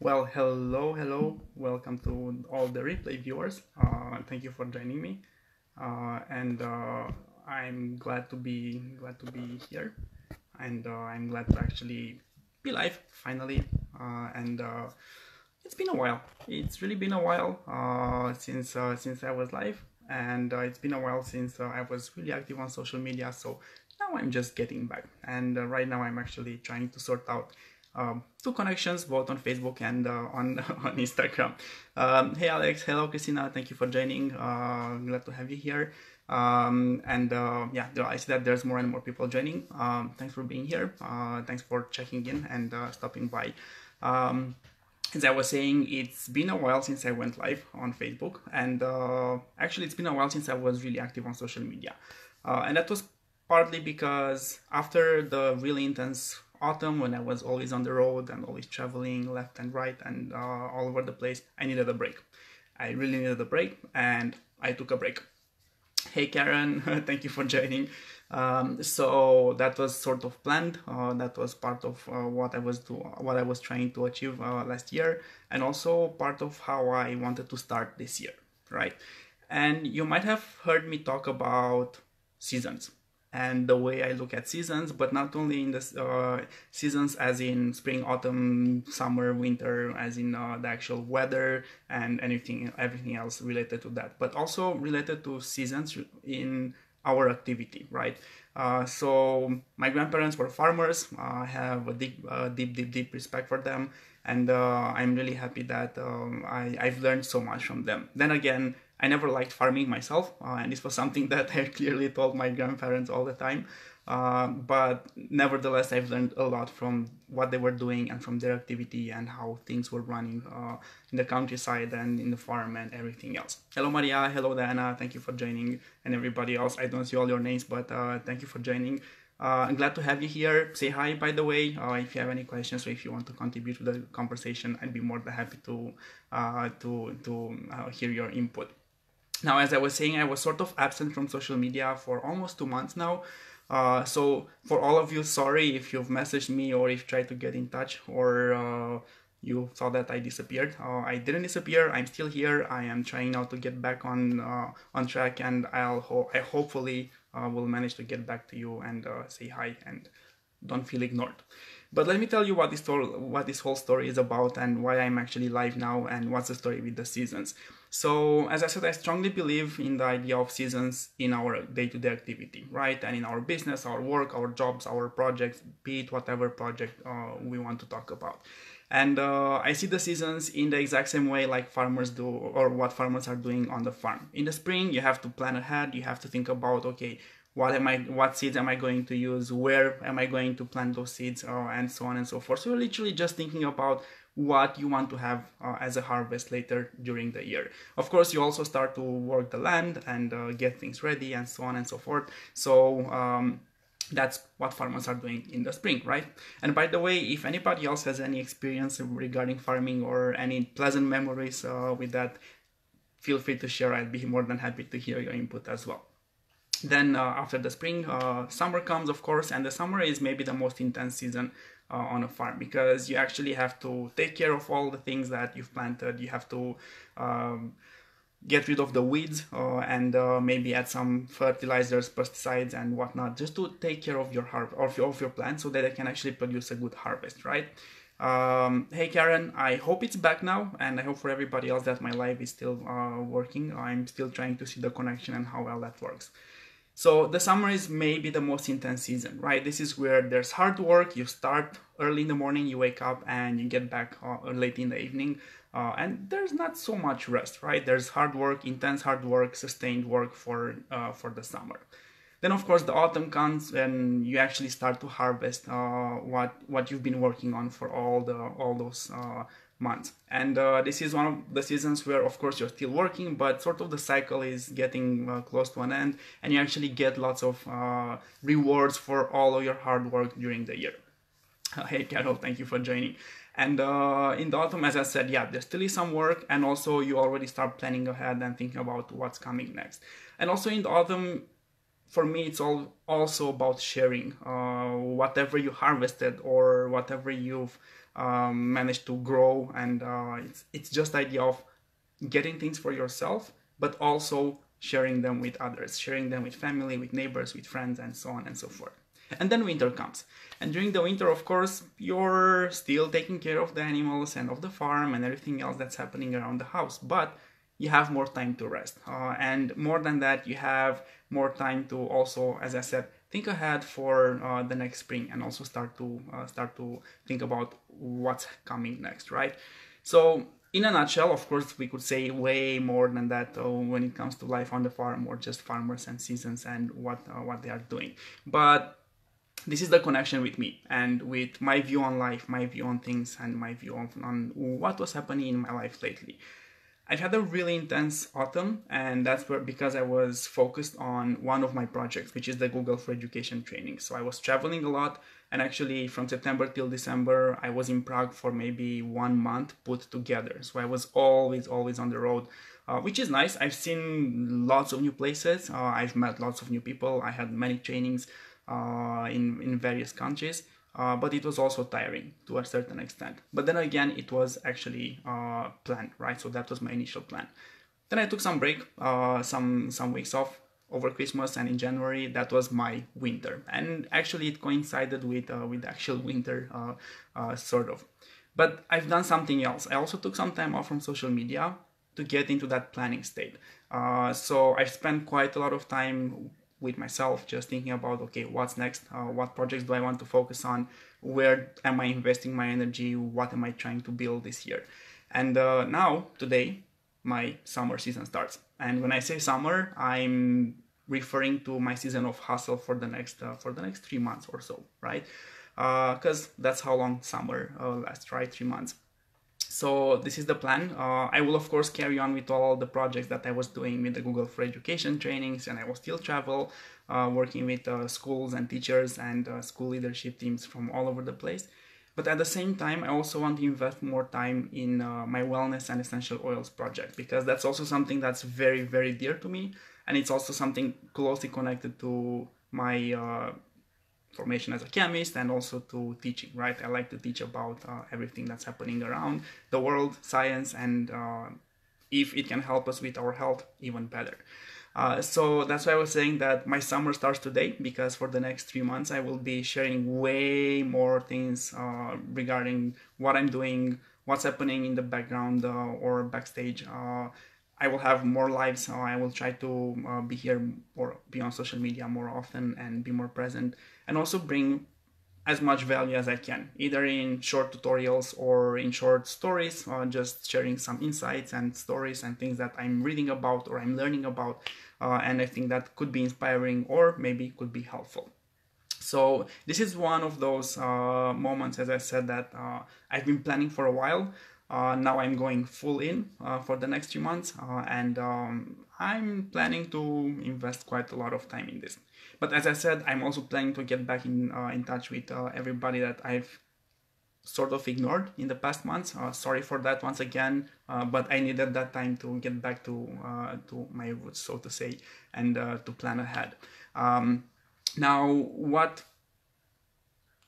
Well, hello. Welcome to all the replay viewers. Thank you for joining me, and I'm glad to be here, and I'm glad to actually be live finally. And It's been a while. It's really been a while since I was live, and it's been a while since I was really active on social media. So now I'm just getting back, and right now I'm actually trying to sort out two connections, both on Facebook and on on Instagram. Hey Alex, hello Christina, thank you for joining. Glad to have you here. I see that there's more and more people joining. Thanks for being here. Thanks for checking in and stopping by. As I was saying, it's been a while since I went live on Facebook, and actually it's been a while since I was really active on social media. And that was partly because after the really intense autumn, when I was always on the road and always traveling left and right and all over the place, I needed a break. I really needed a break, and I took a break. Hey Karen, thank you for joining. So that was sort of planned. That was part of what I was trying to achieve last year, and also part of how I wanted to start this year, right? And you might have heard me talk about seasons and the way I look at seasons, but not only in the seasons as in spring, autumn, summer, winter, as in the actual weather and everything else related to that, but also related to seasons in our activity, right? So my grandparents were farmers. I have a deep respect for them, and I'm really happy that I've learned so much from them. Then again, I never liked farming myself, and this was something that I clearly told my grandparents all the time. But nevertheless, I've learned a lot from what they were doing and from their activity and how things were running in the countryside and in the farm and everything else. Hello, Maria. Hello, Diana. Thank you for joining, and everybody else. I don't see all your names, but thank you for joining. I'm glad to have you here. Say hi, by the way, if you have any questions or if you want to contribute to the conversation. I'd be more than happy to hear your input. Now, as I was saying, I was sort of absent from social media for almost 2 months now. So for all of you, sorry if you've messaged me or if tried to get in touch or you saw that I disappeared. I didn't disappear. I'm still here. I am trying now to get back on track, and I hopefully will manage to get back to you and say hi and don't feel ignored. But let me tell you what this whole story is about and why I'm actually live now and what's the story with the seasons. So, as I said, I strongly believe in the idea of seasons in our day-to-day activity, right? And in our business, our work, our jobs, our projects, be it whatever project we want to talk about. And I see the seasons in the exact same way like farmers do, or what farmers are doing on the farm. In the spring, you have to plan ahead. You have to think about, okay, what seeds am I going to use? Where am I going to plant those seeds? And so on and so forth. So you're literally just thinking about what you want to have as a harvest later during the year. Of course, you also start to work the land and get things ready and so on and so forth. So that's what farmers are doing in the spring, right? And by the way, if anybody else has any experience regarding farming or any pleasant memories with that, feel free to share. I'd be more than happy to hear your input as well. Then after the spring, summer comes, of course, and the summer is maybe the most intense season on a farm because you actually have to take care of all the things that you've planted. You have to get rid of the weeds and maybe add some fertilizers, pesticides, and whatnot, just to take care of your of your plants so that they can actually produce a good harvest, right? Hey Karen, I hope it's back now, and I hope for everybody else that my live is still working. I'm still trying to see the connection and how well that works. So the summer is maybe the most intense season, right? This is where there's hard work. You start early in the morning, you wake up, and you get back late in the evening. And there's not so much rest, right? There's hard work, intense hard work, sustained work for the summer. Then, of course, the autumn comes and you actually start to harvest what you've been working on for all those months. And this is one of the seasons where, of course, you're still working, but sort of the cycle is getting close to an end, and you actually get lots of rewards for all of your hard work during the year. Hey, Carol, thank you for joining. And in the autumn, as I said, yeah, there still is some work, and also you already start planning ahead and thinking about what's coming next. And also in the autumn, for me, it's also about sharing whatever you harvested or whatever you've manage to grow. And it's just the idea of getting things for yourself, but also sharing them with others, sharing them with family, with neighbors, with friends, and so on and so forth. And then winter comes. And during the winter, of course, you're still taking care of the animals and of the farm and everything else that's happening around the house. But you have more time to rest. And more than that, you have more time to also, as I said, think ahead for the next spring, and also start to think about what's coming next, right? So in a nutshell, of course, we could say way more than that when it comes to life on the farm, or just farmers and seasons and what they are doing. But this is the connection with me and with my view on life, my view on things, and my view on what was happening in my life lately. I've had a really intense autumn, and that's because I was focused on one of my projects, which is the Google for Education training. So I was traveling a lot, and actually from September till December, I was in Prague for maybe 1 month put together. So I was always on the road, which is nice. I've seen lots of new places. I've met lots of new people. I had many trainings in various countries. But it was also tiring to a certain extent. But then again, it was actually planned, right? So that was my initial plan. Then I took some break, some weeks off over Christmas, and in January that was my winter. And actually, it coincided with the actual winter, sort of. But I've done something else. I also took some time off from social media to get into that planning state. So I've spent quite a lot of time with myself, just thinking about, okay, what's next? What projects do I want to focus on? Where am I investing my energy? What am I trying to build this year? And now, today, my summer season starts. And when I say summer, I'm referring to my season of hustle for the next 3 months or so, right? Because that's how long summer lasts, right? 3 months. So this is the plan. I will of course carry on with all the projects that I was doing with the Google for Education trainings, and I will still travel, working with schools and teachers and school leadership teams from all over the place. But at the same time, I also want to invest more time in my wellness and essential oils project, because that's also something that's very, very dear to me, and it's also something closely connected to my formation as a chemist, and also to teaching, right? I like to teach about everything that's happening around the world, science, and if it can help us with our health, even better. So that's why I was saying that my summer starts today, because for the next 3 months I will be sharing way more things regarding what I'm doing, what's happening in the background or backstage. I will have more lives. I will try to be here or be on social media more often and be more present, and also bring as much value as I can, either in short tutorials or in short stories, just sharing some insights and stories and things that I'm reading about or I'm learning about, and I think that could be inspiring or maybe could be helpful. So this is one of those moments, as I said, that I've been planning for a while. Now I'm going full in for the next few months, and I'm planning to invest quite a lot of time in this. But as I said, I'm also planning to get back in touch with everybody that I've sort of ignored in the past months. Sorry for that once again, but I needed that time to get back to my roots, so to say, and to plan ahead. Now,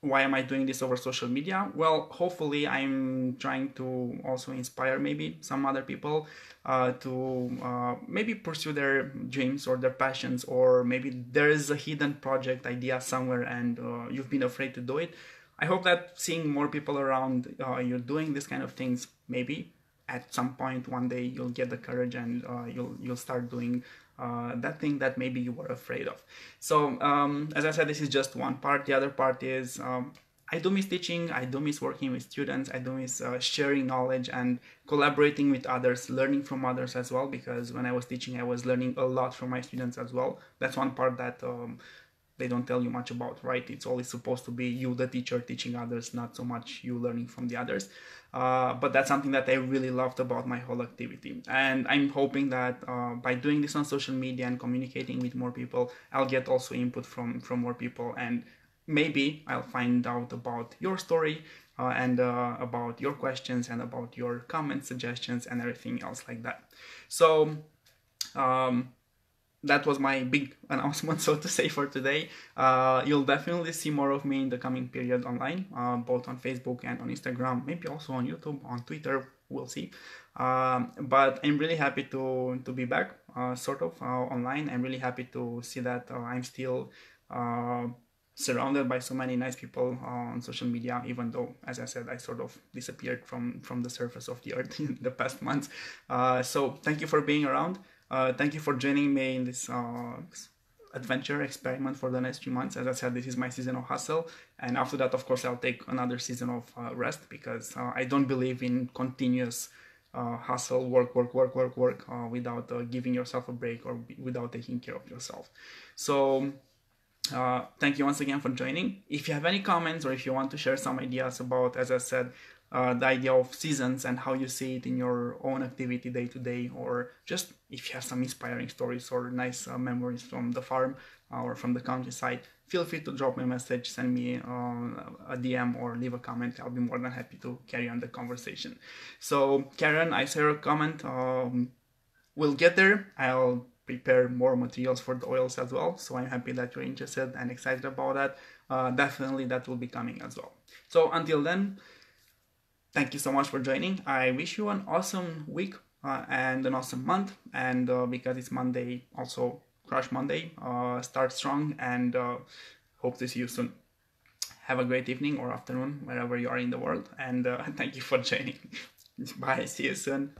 why am I doing this over social media? Well, hopefully I'm trying to also inspire maybe some other people to maybe pursue their dreams or their passions, or maybe there is a hidden project idea somewhere and you've been afraid to do it. I hope that seeing more people around you doing this kind of things, maybe at some point one day you'll get the courage and you'll start doing that thing that maybe you were afraid of. So as I said, this is just one part. The other part is I do miss teaching, I do miss working with students, I do miss sharing knowledge and collaborating with others, learning from others as well, because when I was teaching I was learning a lot from my students as well. That's one part that they don't tell you much about, right? It's always supposed to be you, the teacher, teaching others, not so much you learning from the others. But that's something that I really loved about my whole activity. And I'm hoping that by doing this on social media and communicating with more people, I'll get also input from more people, and maybe I'll find out about your story and about your questions and about your comments, suggestions, and everything else like that. So that was my big announcement, so to say, for today. You'll definitely see more of me in the coming period online, both on Facebook and on Instagram, maybe also on YouTube, on Twitter, we'll see. But I'm really happy to be back, online. I'm really happy to see that I'm still surrounded by so many nice people on social media, even though, as I said, I sort of disappeared from the surface of the earth in the past months. So thank you for being around. Thank you for joining me in this adventure experiment for the next few months. As I said, this is my season of hustle, and after that, of course, I'll take another season of rest, because I don't believe in continuous hustle, work, without giving yourself a break, or without taking care of yourself. So thank you once again for joining. If you have any comments, or if you want to share some ideas about, as I said, the idea of seasons and how you see it in your own activity day to day, or just if you have some inspiring stories or nice memories from the farm or from the countryside, feel free to drop me a message, send me a DM, or leave a comment. I'll be more than happy to carry on the conversation. So Karen, I saw your comment. We'll get there. I'll prepare more materials for the oils as well, so I'm happy that you're interested and excited about that. Definitely that will be coming as well. So until then, thank you so much for joining. I wish you an awesome week and an awesome month, and because it's Monday, also Crush Monday. Start strong, and hope to see you soon. Have a great evening or afternoon wherever you are in the world, and thank you for joining. Bye, see you soon.